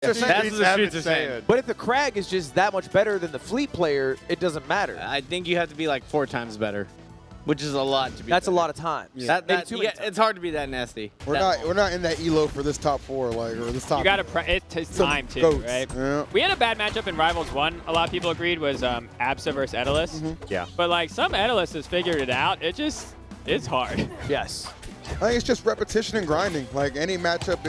That's what the streets are saying. But if the Kragg is just that much better than the Fleet player, it doesn't matter. I think you have to be like 4 times better, which is a lot to be. That's a lot of time. Yeah. It's hard to be that nasty. We're not in that elo for this top 4, like, or this top. You got to it takes time too, goats. right? Yeah. We had a bad matchup in Rivals 1. A lot of people agreed was Absa versus Edalis. Yeah. But like some Edalis has figured it out. It just is hard. Yes. I think it's just repetition and grinding. Like any matchup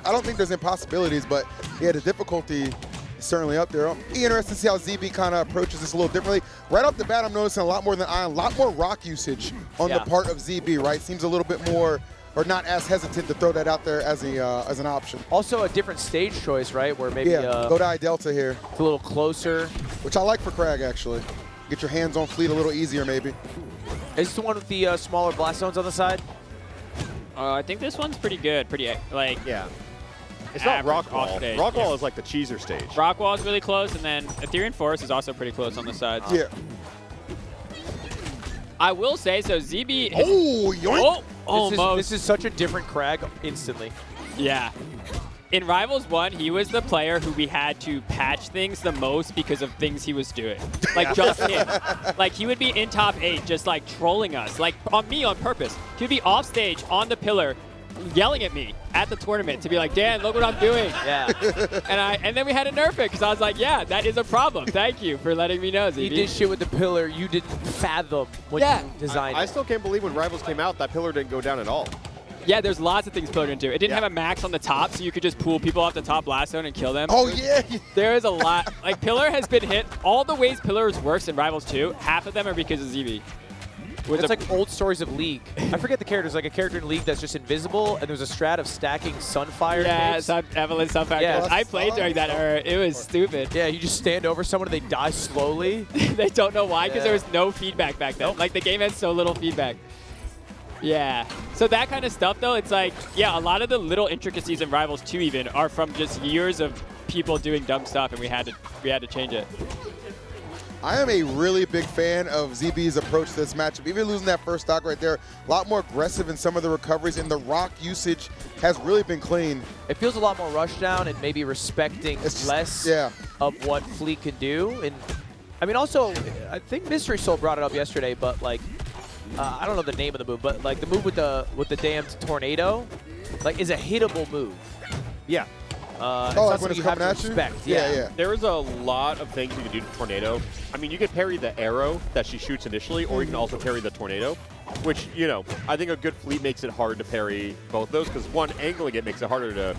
I don't think there's impossibilities, but yeah, the difficulty is certainly up there. Be interested to see how ZeeBee kind of approaches this a little differently. Right off the bat, I'm noticing a lot more than Ion, a lot more rock usage on the part of ZeeBee, right? Seems a little bit more, or not as hesitant to throw that out there as an option. Also a different stage choice, right? Where maybe go to I-Delta here. It's a little closer. Which I like for Kragg, actually. Get your hands on Fleet a little easier, maybe. Is this the one with the smaller blast zones on the side? I think this one's pretty good. Pretty like It's not average Rockwall. stage. Rockwall is like the cheeser stage. Rockwall is really close, and then Ethereum Forest is also pretty close on the sides. Yeah. I will say, so ZeeBee. Oh, yoink. Almost. This is such a different Kragg instantly. Yeah. In Rivals 1, he was the player who we had to patch things the most because of things he was doing. Like, just him. Like, he would be in top 8 just, like, trolling us. Like, on me on purpose. He would be off stage on the pillar yelling at me at the tournament to be like, Dan, look what I'm doing. Yeah. and then we had to nerf it because I was like, yeah, that is a problem. Thank you for letting me know, ZeeBee. You did shit with the pillar you didn't fathom when you designed it. I still can't believe when Rivals came out, that pillar didn't go down at all. Yeah, there's lots of things pillared into it. It didn't have a max on the top, so you could just pull people off the top blast zone and kill them. Oh, yeah. There is a lot. Like, Pillar has been hit. All the ways Pillar works in Rivals 2, half of them are because of ZeeBee. It's like old stories of League. I forget the characters. Like a character in League that's just invisible, and there's a strat of stacking Sunfire. Yeah, tapes. Evelyn Sunfire. Yeah. I played during that era. It was stupid. Yeah, you just stand over someone and they die slowly. They don't know why, because there was no feedback back then. Like, the game had so little feedback. Yeah. So that kind of stuff, though, it's like, yeah, a lot of the little intricacies in Rivals 2 even are from just years of people doing dumb stuff, and we had to change it. I am a really big fan of ZeeBee's approach to this matchup. Even losing that first stock right there, a lot more aggressive in some of the recoveries, and the rock usage has really been clean. It feels a lot more rushdown and maybe respecting less of what Fleet can do. And I mean, also, I think Mystery Soul brought it up yesterday, but like, I don't know the name of the move, but like the move with the damned tornado, like, is a hittable move. Yeah. Like when it's coming at you? Yeah. There is a lot of things you can do to Tornado. I mean, you can parry the arrow that she shoots initially, or you can also parry the Tornado, which, you know, I think a good Fleet makes it hard to parry both those, because one, angling it makes it harder to...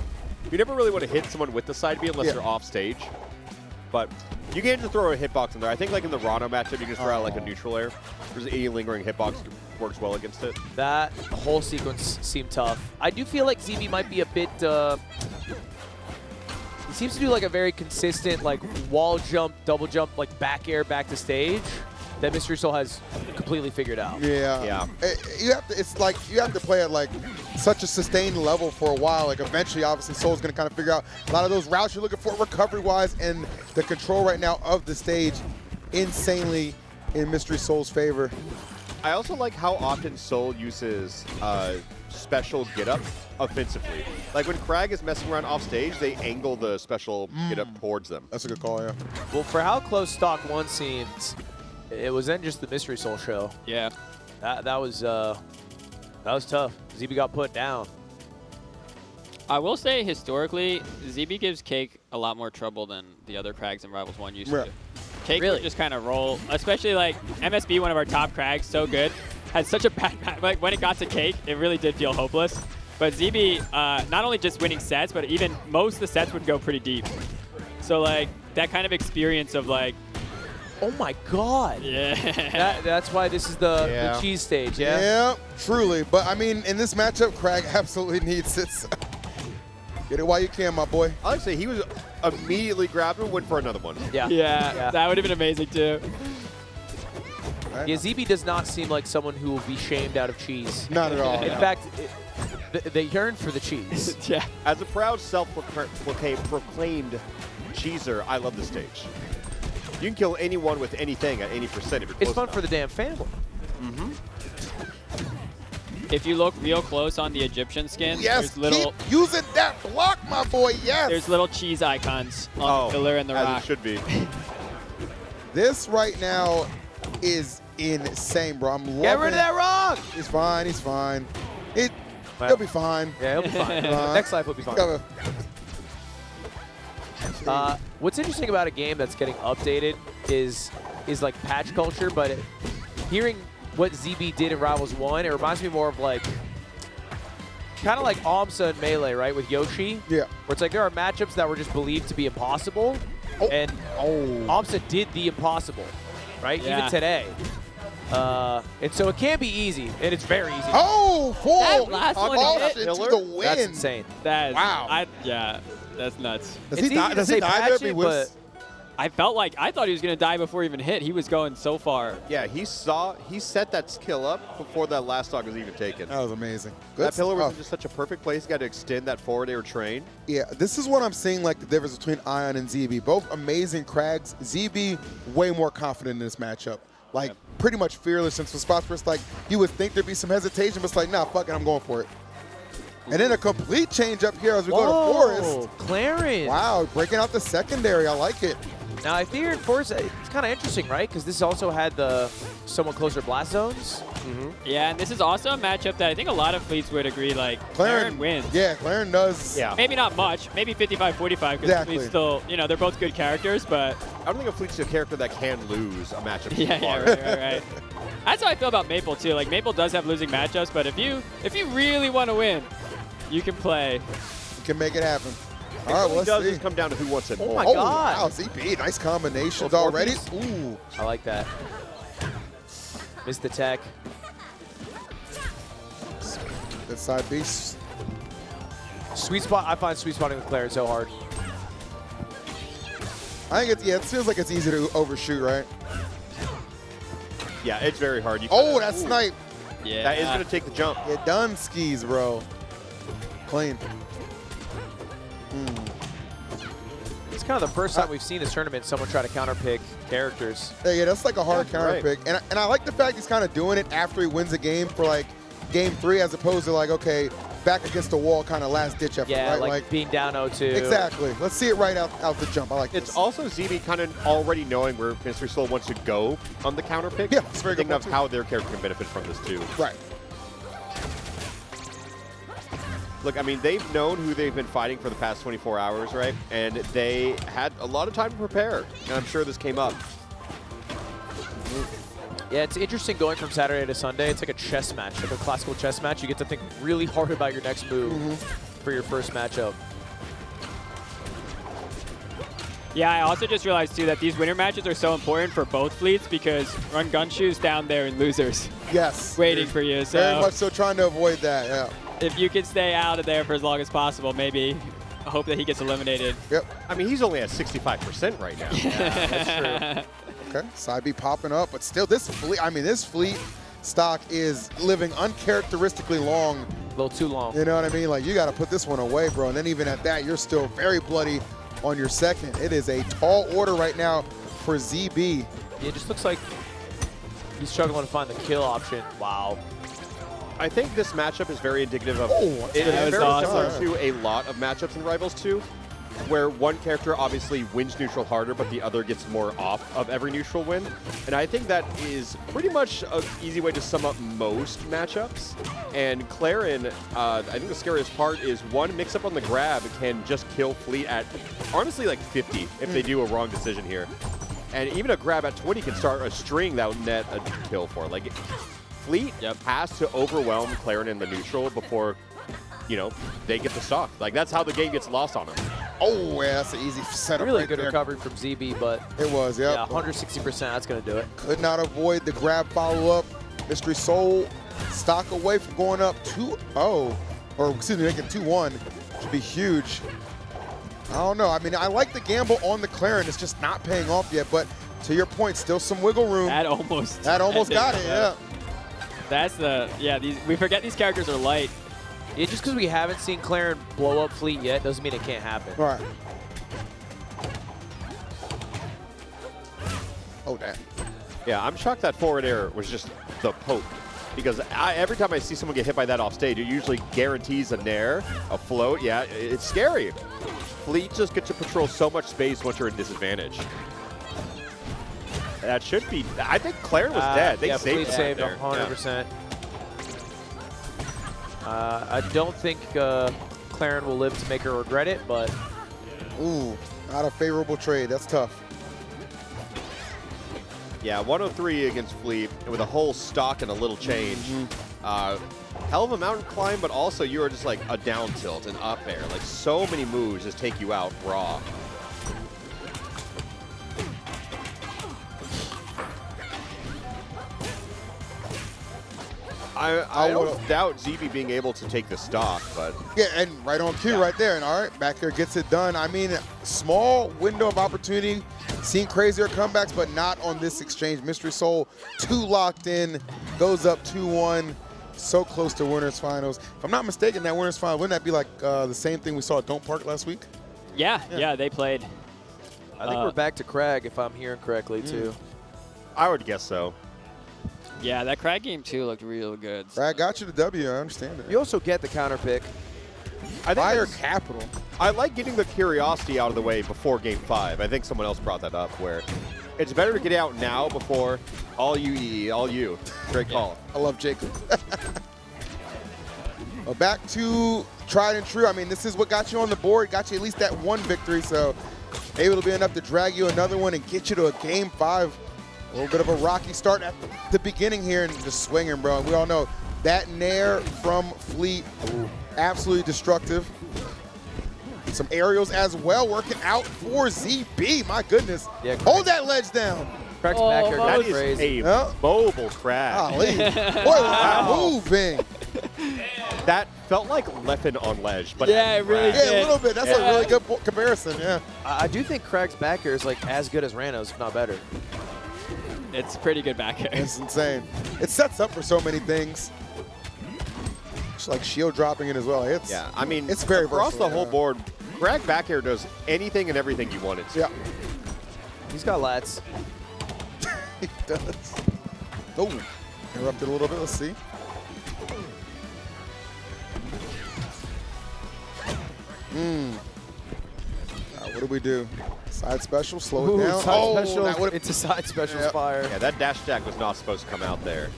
You never really want to hit someone with the side B unless they're off stage. But you can just throw a hitbox in there. I think like in the Rano matchup, you can just throw out like a neutral air. There's any lingering hitbox works well against it. That whole sequence seemed tough. I do feel like ZeeBee might be a bit... He seems to do like a very consistent like wall jump, double jump, like back air back to stage that Mystery Soul has completely figured out. Yeah. You have to. It's like you have to play at like such a sustained level for a while. Like eventually, obviously, Soul's going to kind of figure out a lot of those routes you're looking for recovery-wise, and the control right now of the stage insanely in Mystery Soul's favor. I also like how often Soul uses special get-up offensively. Like when Kragg is messing around off stage, they angle the special get-up towards them. That's a good call, yeah. Well, for how close Stock 1 seemed, it was then just the Mystery Soul show. Yeah. That was tough. ZeeBee got put down. I will say, historically, ZeeBee gives Cake a lot more trouble than the other Kraggs in Rivals 1 used to. Cake would just kind of roll, especially like MSB, one of our top Kraggs, so good, had such a bad match. Like when it got to Cake, it really did feel hopeless. But ZeeBee, not only just winning sets, but even most of the sets would go pretty deep. So like that kind of experience of like, oh my God. Yeah. That's why this is the cheese stage, Yeah, truly. But I mean, in this matchup, Kragg absolutely needs it. Get it while you can, my boy. I like to say he was immediately grabbed and went for another one. Yeah, that would have been amazing too. Yeah, ZeeBee does not seem like someone who will be shamed out of cheese. Not at all. In fact, they yearn for the cheese. Yeah. As a proud self-proclaimed cheeser, I love this stage. You can kill anyone with anything at any percent if you're close It's fun enough. for the damn family. if you look real close on the Egyptian skin, Yes, there's little keep using that block, my boy. Yes. there's little cheese icons on the pillar and the as rock. it should be. This right now is insane, bro. I'm loving Get rid of that rock! He's fine. He's fine. He'll be fine. Yeah, he'll be fine. Next life will be fine. What's interesting about a game that's getting updated is like patch culture, but hearing what ZeeBee did in Rivals 1, it reminds me more of like, kind of like Amsa and Melee, right, with Yoshi? Yeah. Where it's like there are matchups that were just believed to be impossible, and Amsa did the impossible, right? Yeah. Even today. And so it can be easy, and it's very easy. Oh, full That last one hit. to the win. That's insane. That is, Wow. Yeah, that's nuts. Does It's he die? easy to Does say he die there if patch he it, whips? I thought he was going to die before he even hit. He was going so far. Yeah, he set that skill up before that last stock was even taken. That was amazing. Good That pillar was stuff. just such a perfect place. Got to extend that forward air train. Yeah, this is what I'm seeing, like the difference between Ion and ZeeBee. Both amazing Kraggs. ZeeBee way more confident in this matchup. Like pretty much fearless in some spots where it's like you would think there'd be some hesitation, but it's like, nah, fuck it, I'm going for it. And then a complete change up here as we go to Forest. Clarence. Wow, breaking out the secondary. I like it. Now, I figure in Forest, it's kind of interesting, right? Because this also had the somewhat closer blast zones. Yeah, and this is also a matchup that I think a lot of fleets would agree, like, Claren wins. Yeah, Claren does. Yeah. Maybe not much, maybe 55-45, because Exactly. fleets still, they're both good characters, but I don't think a fleet's a character that can lose a matchup. right. That's how I feel about Maple too. Like Maple does have losing matchups, but if you really want to win, you can play. You can make it happen. All right, well, It let's does see. just come down to who wants it Oh more. my Oh, God. wow, ZeeBee, nice combinations Little already. four-piece. Ooh. I like that. Missed the tech. Good side beast. Sweet spot. I find sweet spotting with Clarence so hard. I think it feels like it's easy to overshoot, right? Yeah, it's very hard. You Oh, kinda- that ooh, snipe. Yeah. That is going to take the jump. It done skis, bro. Clean. It's kind of the first time we've seen this tournament someone try to counterpick characters. Yeah, that's like a hard Yeah, counter right. pick. And I like the fact he's kind of doing it after he wins a game for like game 3 as opposed to like, okay, back against the wall kind of last ditch effort, Yeah, right? like being down 0-2. Exactly. Let's see it right out the jump. I like It's this. also ZeeBee kind of already knowing where Mystery Soul wants to go on the counter pick. Yeah, it's a very good thinking of point, too. how their character can benefit from this too. Right. Look, I mean, they've known who they've been fighting for the past 24 hours, right? And they had a lot of time to prepare. And I'm sure this came up. Yeah, it's interesting going from Saturday to Sunday. It's like a chess match, like a classical chess match. You get to think really hard about your next move for your first matchup. Yeah, I also just realized too that these winter matches are so important for both fleets because run Gunshoe's down there in losers, Yes. waiting for you. So Very much so trying to avoid that, yeah. if you can stay out of there for as long as possible, maybe hope that he gets eliminated. Yep. I mean, he's only at 65% right now. That's true. Okay, side B popping up, but still this fleet stock is living uncharacteristically long. A little too long. You know what I mean? Like, you got to put this one away, bro. And then even at that, you're still very bloody on your second. It is a tall order right now for ZeeBee. It just looks like he's struggling to find the kill option. Wow. I think this matchup is very indicative of Oh, it that is was very awesome. similar to a lot of matchups in Rivals 2, where one character obviously wins neutral harder, but the other gets more off of every neutral win. And I think that is pretty much an easy way to sum up most matchups. And Claren, I think the scariest part is one mix-up on the grab can just kill Fleet at, honestly, like 50 if they do a wrong decision here. And even a grab at 20 can start a string that would net a kill for. Like, Fleet has to overwhelm Claren in the neutral before, they get the stock. Like, that's how the game gets lost on them. Oh, yeah, that's an easy setup Really right good there. recovery from ZeeBee, but It was, yep. yeah, 160%, that's going to do it. Could not avoid the grab follow-up. Mystery Soul stock away from going up 2-0, or excuse me, making 2-1. Should be huge. I don't know. I mean, I like the gamble on the Claren. It's just not paying off yet, but to your point, still some wiggle room. That almost got it, yeah. That's we forget these characters are light. Yeah, just because we haven't seen Claren blow up Fleet yet doesn't mean it can't happen. All right. Oh, damn. Yeah, I'm shocked that forward air was just the poke. because every time I see someone get hit by that off stage, it usually guarantees a nair, a float. Yeah, it's scary. Fleet just gets to patrol so much space once you're at disadvantage. That should be. I think Claire was dead. They saved Fleet saved there. 100%. I don't think Claren will live to make her regret it, but. Ooh, not a favorable trade. That's tough. Yeah, 103 against Fleet with a whole stock and a little change. Hell of a mountain climb, but also you are just like a down tilt and up air. Like so many moves just take you out raw. I don't doubt ZeeBee being able to take the stock, but... Yeah, and right on cue right there. And all right, back there gets it done. I mean, small window of opportunity. Seen crazier comebacks, but not on this exchange. Mystery Soul, 2 locked in, goes up 2-1. So close to winners finals. If I'm not mistaken, that winners final, wouldn't that be like the same thing we saw at Don't Park last week? Yeah, they played. I think we're back to Kragg, if I'm hearing correctly, too. I would guess so. Yeah, that Kragg game, too, looked real good. Kragg got you the W, I understand that. You also get the counter pick. I think Fire Capital. I like getting the curiosity out of the way before Game 5. I think someone else brought that up, where it's better to get out now before all you EE, all you. Great call. I love Jacob. Well, back to tried and true. I mean, this is what got you on the board, got you at least that 1 victory, so maybe it'll be enough to drag you another one and get you to a Game 5. A little bit of a rocky start at the beginning here and just swinging, bro. And we all know that nair from Fleet, absolutely destructive. Some aerials as well working out for ZeeBee. My goodness. Yeah, hold that ledge down. Cragg's back here That goes is crazy. a mobile Kragg. Golly. Boy, wow. Moving. That felt like Leffen on ledge, but Yeah, it really Yeah, did. a little bit. That's a really good comparison, yeah. I do think Cragg's back here is like as good as Rano's, if not better. It's pretty good back here. It's insane. It sets up for so many things. It's like shield dropping it as well. It's, yeah, I mean, it's very across versatile, the whole yeah. board, Kragg back air does anything and everything you want it to. Yeah. He's got lats. He does. Oh, interrupted a little bit. Let's see. What do we do? Side special, slow it down. Side special that would've- into side specials Yep. fire. Yeah, that dash attack was not supposed to come out there.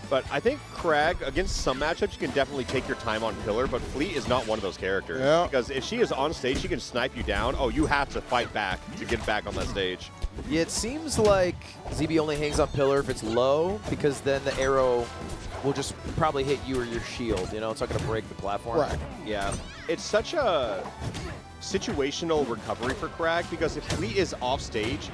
But I think Kragg, against some matchups, you can definitely take your time on pillar, but Fleet is not one of those characters. Yeah. Because if she is on stage, she can snipe you down. Oh, you have to fight back to get back on that stage. Yeah, it seems like ZeeBee only hangs on pillar if it's low, because then the arrow will just probably hit you or your shield. You know, it's not going to break the platform. Right. Yeah, it's such a situational recovery for Kragg, because if Fleet is off stage,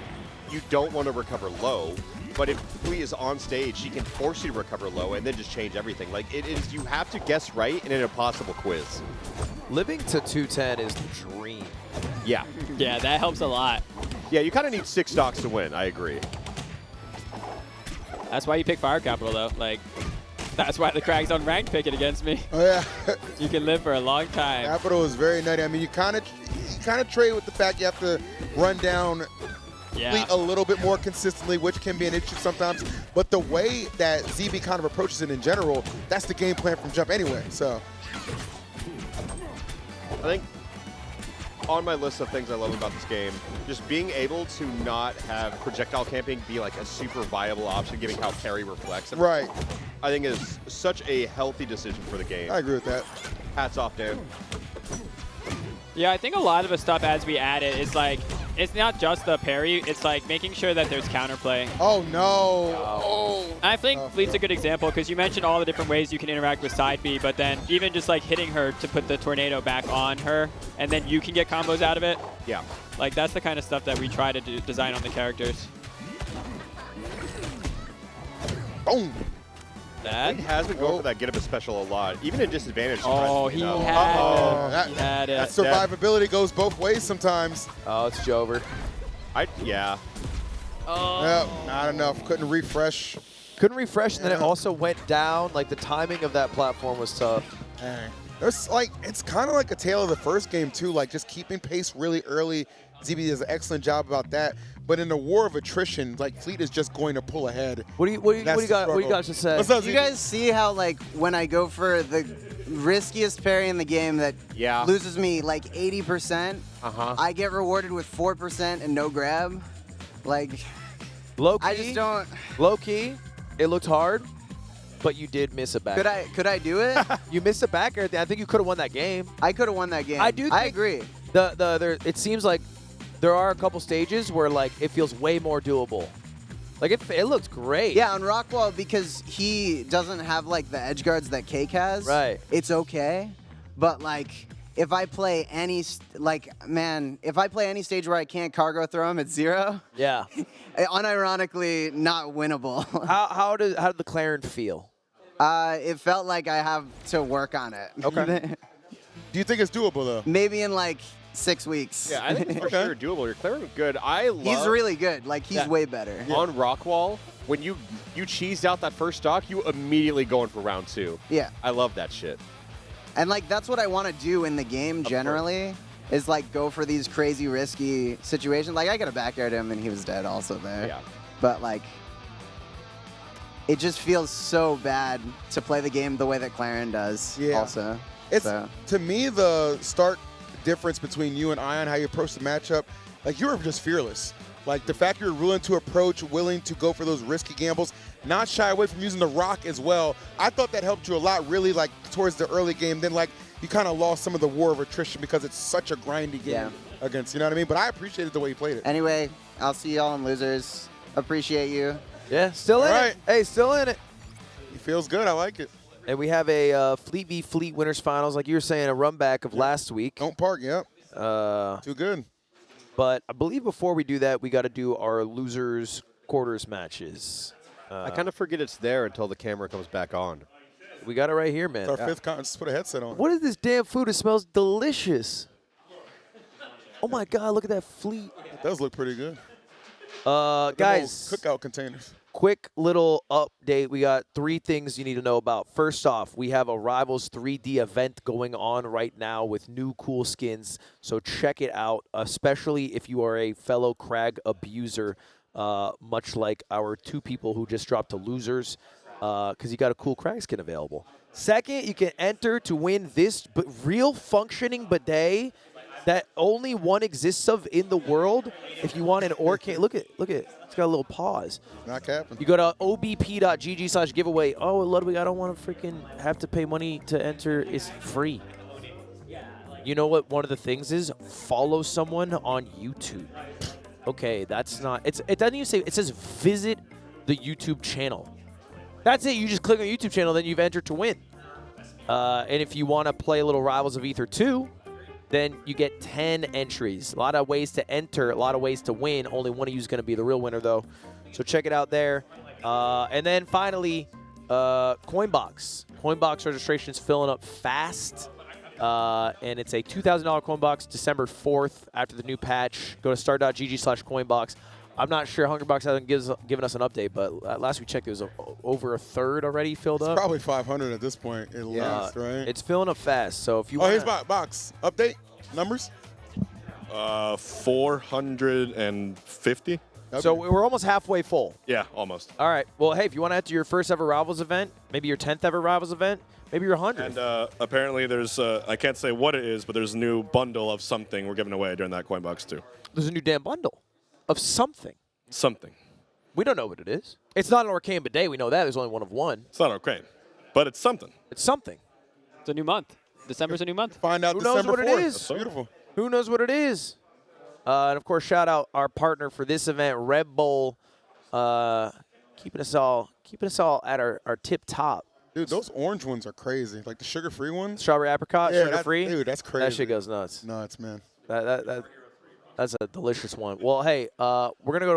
you don't want to recover low. But if Fleet is on stage, she can force you to recover low and then just change everything. Like, it is, you have to guess right in an impossible quiz. Living to 210 is the dream. Yeah. Yeah, that helps a lot. Yeah, you kind of need 6 stocks to win. I agree. That's why you pick Fire Capital, though. Like, that's why the Kragg's on ranked picking against me. Oh, yeah. You can live for a long time. Capital is very nutty. I mean, you kind of trade with the fact you have to run down Fleet a little bit more consistently, which can be an issue sometimes. But the way that ZeeBee kind of approaches it in general, that's the game plan from jump anyway. So I think on my list of things I love about this game, just being able to not have projectile camping be like a super viable option, given how parry reflects. right. I think is such a healthy decision for the game. I agree with that. Hats off, Dan. Yeah, I think a lot of the stuff as we add it is like, it's not just the parry, it's like making sure that there's counterplay. Oh, no. Oh. I think Fleet's a good example because you mentioned all the different ways you can interact with side B, but then even just like hitting her to put the tornado back on her, and then you can get combos out of it. Yeah. Like, that's the kind of stuff that we try to design on the characters. Boom. That? He has been going for that get up a special a lot, even in disadvantage. Oh, surprisingly he enough. had Uh-oh. it. He had it. That survivability goes both ways sometimes. Oh, it's Jover. Yeah. Oh. Yep, not enough. Couldn't refresh. Couldn't refresh, and then it also went down. Like, the timing of that platform was tough. Dang. There's like, it's kind of like a tale of the first game too, like just keeping pace really early. ZeeBee does an excellent job about that. But in the war of attrition, like Fleet is just going to pull ahead. What do you got to say? What's up, You guys see how like when I go for the riskiest parry in the game that loses me like 80%, I get rewarded with 4% and no grab. Like, low key, I just don't. Low key, it looked hard, but you did miss a back. Could I do it? You missed a back air. I think you could have won that game. I could have won that game. I agree. It seems like there are a couple stages where like it feels way more doable. Like it looks great. Yeah, on Rockwall, because he doesn't have like the edge guards that Cake has. Right. It's okay, but like if I play any if I play any stage where I can't cargo throw him at 0, Yeah. unironically not winnable. How did the Claren feel? It felt like I have to work on it. Okay. Do you think it's doable though? Maybe in like 6 weeks. Yeah, I think it's for sure doable. You're clearing good. He's really good. Like, he's way better. On Rockwall, when you cheesed out that first stock, you immediately going for round 2. Yeah. I love that shit. And, like, that's what I want to do in the game generally, is, like, go for these crazy, risky situations. Like, I could have back aired him, and he was dead also there. Yeah. But, like, it just feels so bad to play the game the way that Claren does also. To me, the start difference between you and Ion, how you approach the matchup, like you were just fearless. Like the fact you're willing to approach, willing to go for those risky gambles, not shy away from using the rock as well. I thought that helped you a lot, really, like towards the early game. Then like you kind of lost some of the war of attrition because it's such a grindy game against, you know what I mean? But I appreciated the way you played it. Anyway, I'll see y'all in losers. Appreciate you. Yeah, still in it. Hey, still in it. It feels good. I like it. And we have a Fleet v Fleet winners finals, like you were saying, a run back of last week. Don't park, too good. But I believe before we do that, we got to do our losers quarters matches. I kind of forget it's there until the camera comes back on. We got it right here, man. It's our fifth con. Just put a headset on. What is this damn food? It smells delicious. Oh my God! Look at that Fleet. It does look pretty good. Guys, cookout containers. Quick little update. We got 3 things you need to know about. First off, we have a Rivals 3D event going on right now with new cool skins. So check it out, especially if you are a fellow Kragg abuser, much like our 2 people who just dropped to losers, because you got a cool Kragg skin available. Second, you can enter to win this real functioning bidet that only one exists of in the world. If you want an Orcane, look at it. It's got a little pause. Not capping. You go to obp.gg/giveaway. Oh, Ludwig, I don't want to freaking have to pay money to enter. It's free. You know what one of the things is? Follow someone on YouTube. Okay, that's not. It doesn't even say. It says visit the YouTube channel. That's it. You just click on the YouTube channel, then you've entered to win. And if you want to play a little Rivals of Aether 2, then you get 10 entries. A lot of ways to enter, a lot of ways to win. Only one of you is going to be the real winner, though. So check it out there. And then finally, Coinbox. Coinbox registration is filling up fast. And it's a $2,000 Coinbox, December 4th after the new patch. Go to star.gg/Coinbox. I'm not sure. Hungrybox hasn't given us an update, but last we checked, it was over a third already filled up. It's probably 500 at this point, at least, right? It's filling up fast. So if you here's my box. Update. Numbers? 450. Okay. So we're almost halfway full. Yeah, almost. All right. Well, hey, if you want to enter your first ever Rivals event, maybe your 10th ever Rivals event, maybe your 100th. And apparently there's, I can't say what it is, but there's a new bundle of something we're giving away during that Coinbox too. There's a new damn bundle of something. Something. We don't know what it is. It's not an Arcane Bidet. We know that. There's only one of one. It's not okay, but it's something. It's something. It's a new month. December's a new month. Find out Who December knows what 4th. it is? That's beautiful. Who knows what it is? And, of course, shout out our partner for this event, Red Bull, keeping us all at our tip top. Dude, those orange ones are crazy. Like the sugar-free ones. Strawberry apricot, sugar-free. Dude, that's crazy. That shit goes nuts. Nuts, man. That's a delicious one. Well, hey, we're going to go to